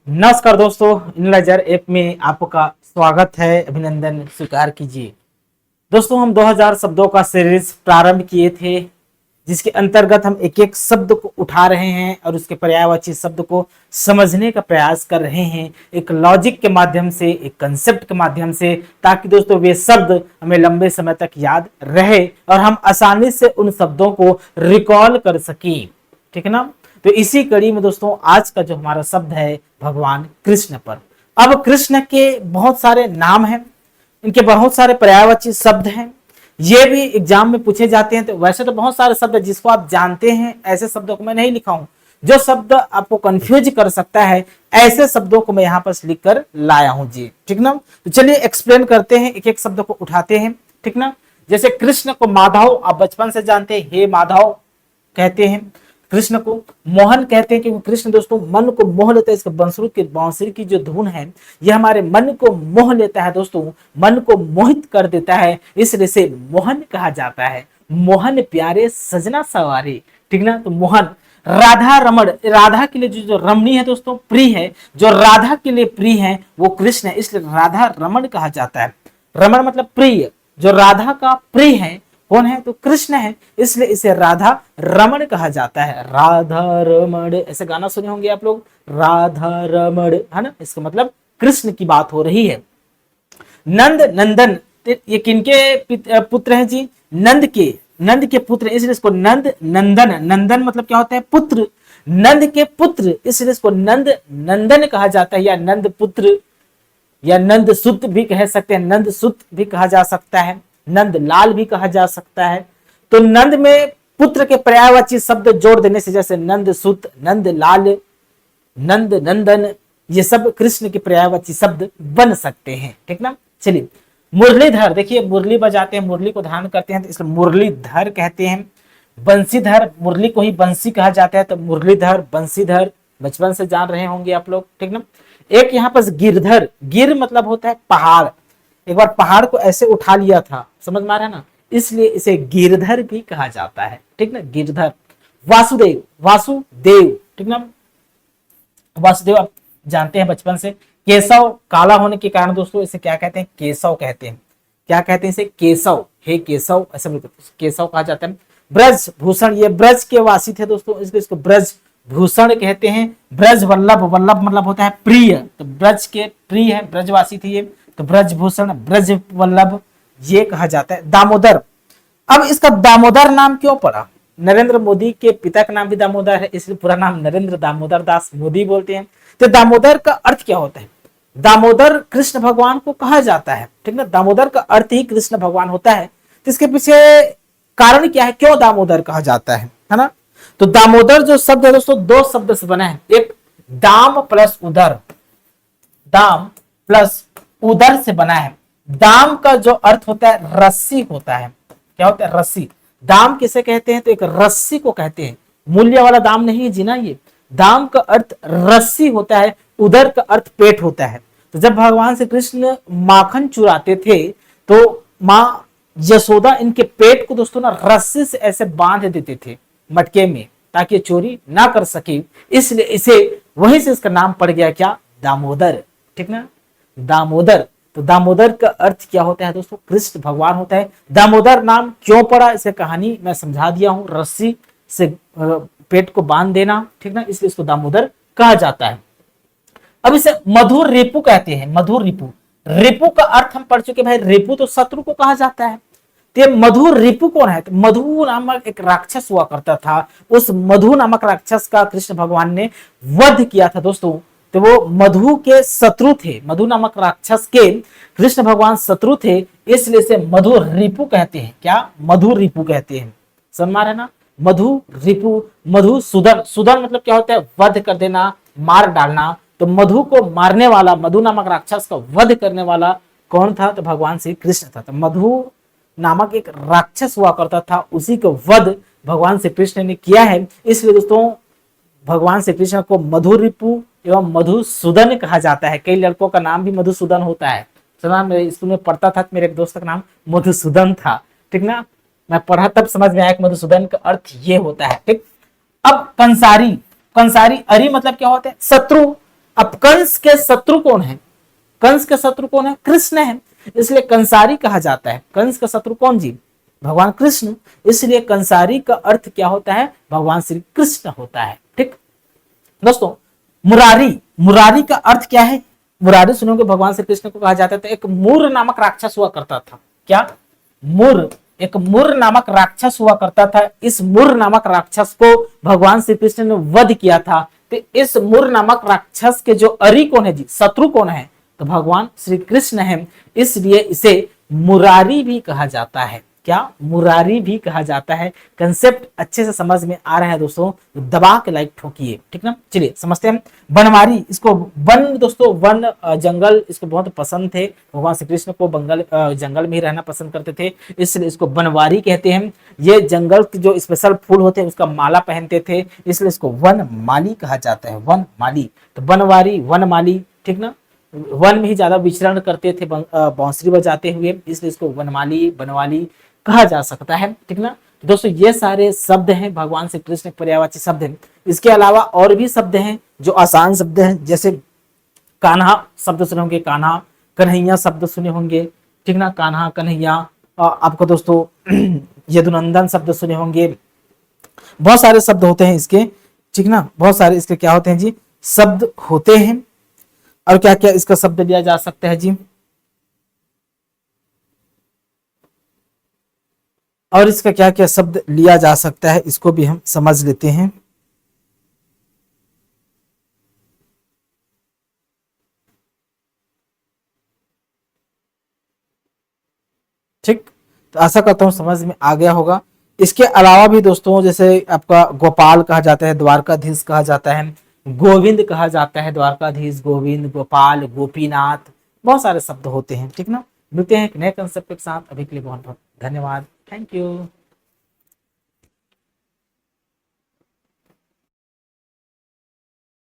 नमस्कार दोस्तों, analyser app में आपका स्वागत है। अभिनंदन स्वीकार कीजिए। दोस्तों, हम 2000 शब्दों का सीरीज प्रारंभ किए थे, जिसके अंतर्गत हम एक एक शब्द को उठा रहे हैं और उसके पर्यायवाची शब्द को समझने का प्रयास कर रहे हैं, एक लॉजिक के माध्यम से, एक कंसेप्ट के माध्यम से, ताकि दोस्तों वे शब्द हमें लंबे समय तक याद रहे और हम आसानी से उन शब्दों को रिकॉल कर सकें। ठीक है ना। तो इसी कड़ी में दोस्तों आज का जो हमारा शब्द है भगवान कृष्ण पर। अब कृष्ण के बहुत सारे नाम हैं, इनके बहुत सारे पर्यायवाची शब्द हैं, ये भी एग्जाम में पूछे जाते हैं। तो वैसे तो बहुत सारे शब्द जिसको आप जानते हैं, ऐसे शब्दों को मैं नहीं लिखा हूं। जो शब्द आपको कंफ्यूज कर सकता है, ऐसे शब्दों को मैं यहाँ पर लिख कर लाया हूं जी। ठीक ना। तो चलिए एक्सप्लेन करते हैं, एक एक शब्द को उठाते हैं। ठीक ना। जैसे कृष्ण को माधव आप बचपन से जानते हैं, हे माधव कहते हैं। कृष्ण को मोहन कहते हैं क्योंकि कृष्ण दोस्तों मन को मोह लेता है। इसका बांसुरी की जो धुन है, यह हमारे मन को मोह लेता है दोस्तों, मन को मोहित कर देता है, इसलिए से मोहन कहा जाता है। मोहन प्यारे सजना सवारे। ठीक ना। तो मोहन। राधा रमण, राधा के लिए जो रमणी है दोस्तों, प्रिय है, जो राधा के लिए प्रिय है वो कृष्ण है, इसलिए राधा रमण कहा जाता है। रमण मतलब प्रिय, जो राधा का प्रिय है कौन है तो कृष्ण है, इसलिए इसे राधा रमण कहा जाता है। राधा रमण ऐसे गाना सुने होंगे आप लोग, राधा रमण, है ना। इसका मतलब कृष्ण की बात हो रही है। नंद नंदन, ये किनके पुत्र हैं जी, नंद के पुत्र, इसलिए इसको नंद नंदन, नंदन मतलब क्या होता है पुत्र, नंद के पुत्र, इसलिए इसको नंद नंदन कहा जाता है, या नंद पुत्र या नंद सुत भी कह सकते हैं, नंद सुत भी कहा जा सकता है, नंद लाल भी कहा जा सकता है। तो नंद में पुत्र के पर्यायवाची शब्द जोड़ देने से, जैसे नंद सुत, नंद लाल, नंद नंदन, ये सब कृष्ण के पर्यायवाची शब्द बन सकते हैं। ठीक ना। चलिए मुरलीधर, देखिए मुरली बजाते हैं, मुरली को धारण करते हैं तो इसलिए मुरलीधर कहते हैं। बंसीधर, मुरली को ही बंसी कहा जाता है तो मुरलीधर, बंसीधर, बचपन से जान रहे होंगे आप लोग। ठीक ना। एक यहाँ पर गिरधर, गिर मतलब होता है पहाड़, एक बार पहाड़ को ऐसे उठा लिया था, समझ में आ रहा है ना, इसलिए इसे गिरधर भी कहा जाता है। ठीक ना, गिरधर। वासुदेव, वासुदेव, ठीक ना, वासुदेव आप जानते हैं बचपन से। केशव, काला होने के कारण दोस्तों इसे क्या कहते हैं, केशव कहते हैं। क्या कहते हैं इसे, केशव, हे केशव, ऐसे बोलते केशव कहा जाता है। ब्रज भूषण, ये ब्रज के वासी थे दोस्तों, इसको ब्रज भूषण कहते हैं। ब्रज वल्लभ, वल्लभ मतलब होता है प्रिय, तो ब्रज के प्रिय है, ब्रजवासी थे ये, तो ब्रजभूषण, ब्रज वल्लभ ये कहा जाता है। दामोदर, अब इसका दामोदर नाम क्यों पड़ा, नरेंद्र मोदी के पिता का नाम भी दामोदर है, इसलिए पूरा नाम नरेंद्र दामोदर दास मोदी बोलते हैं। तो दामोदर का अर्थ क्या होता है, दामोदर कृष्ण भगवान को कहा जाता है। ठीक ना, दामोदर का अर्थ ही कृष्ण भगवान होता है। तो इसके पीछे कारण क्या है, क्यों दामोदर कहा जाता है ना। तो दामोदर जो शब्द है दोस्तों, दो शब्द से बना है, एक दाम प्लस उदर, दाम प्लस उदर से बना है। दाम का जो अर्थ होता है रस्सी होता है, क्या होता है रस्सी। दाम किसे कहते हैं तो एक रस्सी को कहते हैं, मूल्य वाला दाम नहीं जीना, ये दाम का अर्थ रस्सी होता है, उदर का अर्थ पेट होता है। तो जब भगवान श्री कृष्ण माखन चुराते थे तो माँ यशोदा इनके पेट को दोस्तों ना रस्सी से ऐसे बांध देते थे मटके में, ताकि चोरी ना कर सके, इसलिए इसे वहीं से इसका नाम पड़ गया क्या, दामोदर। ठीक ना, दामोदर। तो दामोदर का अर्थ क्या होता है दोस्तों, कृष्ण भगवान होता है। दामोदर नाम क्यों पड़ा, इसे कहानी मैं समझा दिया हूं, रस्सी से पेट को बांध देना, ठीक ना, इसलिए इसको दामोदर कहा जाता है। अब इसे मधुर रिपु कहते हैं, मधुर रिपु। रिपु का अर्थ हम पढ़ चुके भाई, रिपु तो शत्रु को कहा जाता है। तो मधुर रिपु कौन है, तो मधु नामक एक राक्षस हुआ करता था, उस मधु नामक राक्षस का कृष्ण भगवान ने वध किया था दोस्तों। तो वो मधु के शत्रु थे, मधु नामक राक्षस के कृष्ण भगवान शत्रु थे, इसलिए से मधु रिपु कहते हैं। क्या, मधु रिपु कहते हैं, समझ है ना। मधु रिपु, मधु सुदन, सुदन मतलब क्या होता है वध कर देना, मार डालना। तो मधु को मारने वाला, मधु नामक राक्षस का वध करने वाला कौन था, तो भगवान श्री कृष्ण था। तो मधु नामक एक राक्षस हुआ करता था, उसी का वध भगवान श्री कृष्ण ने किया है, इसलिए दोस्तों भगवान श्री कृष्ण को मधु रिपु एवं मधुसूदन कहा जाता है। कई लड़कों का नाम भी मधुसूदन होता है, सुना, मैं स्कूल में पढ़ता था, मेरे एक दोस्त का नाम मधुसूदन था। ठीक ना, मैं पढ़ा तब समझ में आया कि मधुसूदन का अर्थ ये होता है। ठीक, अब कंसारी, कंसारी अरी मतलब क्या होता है? शत्रु। अब कंस के शत्रु कौन है? कंस के शत्रु कौन है? कृष्ण है, इसलिए कंसारी कहा जाता है। कंस का शत्रु कौन जी? भगवान कृष्ण। इसलिए कंसारी का अर्थ क्या होता है? भगवान श्री कृष्ण होता है। ठीक दोस्तों, मुरारी, मुरारी का अर्थ क्या है? मुरारी सुनोगे भगवान श्री कृष्ण को कहा जाता था। एक मूर नामक राक्षस हुआ करता था। क्या? मूर, एक मूर नामक राक्षस हुआ करता था। इस मूर नामक राक्षस को भगवान श्री कृष्ण ने वध किया था। तो इस मूर नामक राक्षस के जो अरी कौन है जी, शत्रु कौन है? तो भगवान श्री कृष्ण है। इसलिए इसे मुरारी भी कहा जाता है। क्या? मुरारी भी कहा जाता है। कंसेप्ट अच्छे से समझ में आ रहा है दोस्तों? दबा के लाइक ठोकिए, ठीक ना। चलिए समझते हैं। बनवारी, इसको वन दोस्तों, वन जंगल इसको बहुत पसंद थे। भगवान श्री कृष्ण को जंगल में ही रहना पसंद करते थे, इसलिए इसको बनवारी कहते हैं। ये जंगल के जो स्पेशल फूल होते हैं उसका माला पहनते थे, इसलिए इसको वन माली कहा जाता है। वन माली, तो बनवारी, वन माली, ठीक ना। वन में ही ज्यादा विचरण करते थे बांसुरी बजाते हुए, इसलिए इसको वनमाली, बनवाली कहा जा सकता है, ठीक ना। तो दोस्तों ये सारे शब्द हैं भगवान श्री कृष्ण के पर्यायवाची शब्द हैं। इसके अलावा और भी शब्द हैं जो आसान शब्द हैं, जैसे कान्हा शब्द सुने होंगे, कान्हा। कन्हैया शब्द सुने होंगे, ठीक ना। कान्हा, कन्हैया। आपको दोस्तों यदुनंदन शब्द सुने होंगे। बहुत सारे शब्द होते हैं इसके, ठीक ना। बहुत सारे इसके क्या होते हैं जी, शब्द होते हैं। और क्या क्या इसका शब्द लिया जा सकता है जी, और इसका क्या क्या शब्द लिया जा सकता है, इसको भी हम समझ लेते हैं। ठीक, तो आशा करता हूं समझ में आ गया होगा। इसके अलावा भी दोस्तों, जैसे आपका गोपाल कहा जाता है, द्वारकाधीश कहा जाता है, गोविंद कहा जाता है, द्वारकाधीश, गोविंद, गोपाल, गोपीनाथ, बहुत सारे शब्द होते हैं, ठीक ना। मिलते हैं एक नए कंसेप्ट के साथ। अभी के लिए बहुत बहुत धन्यवाद। Thank you.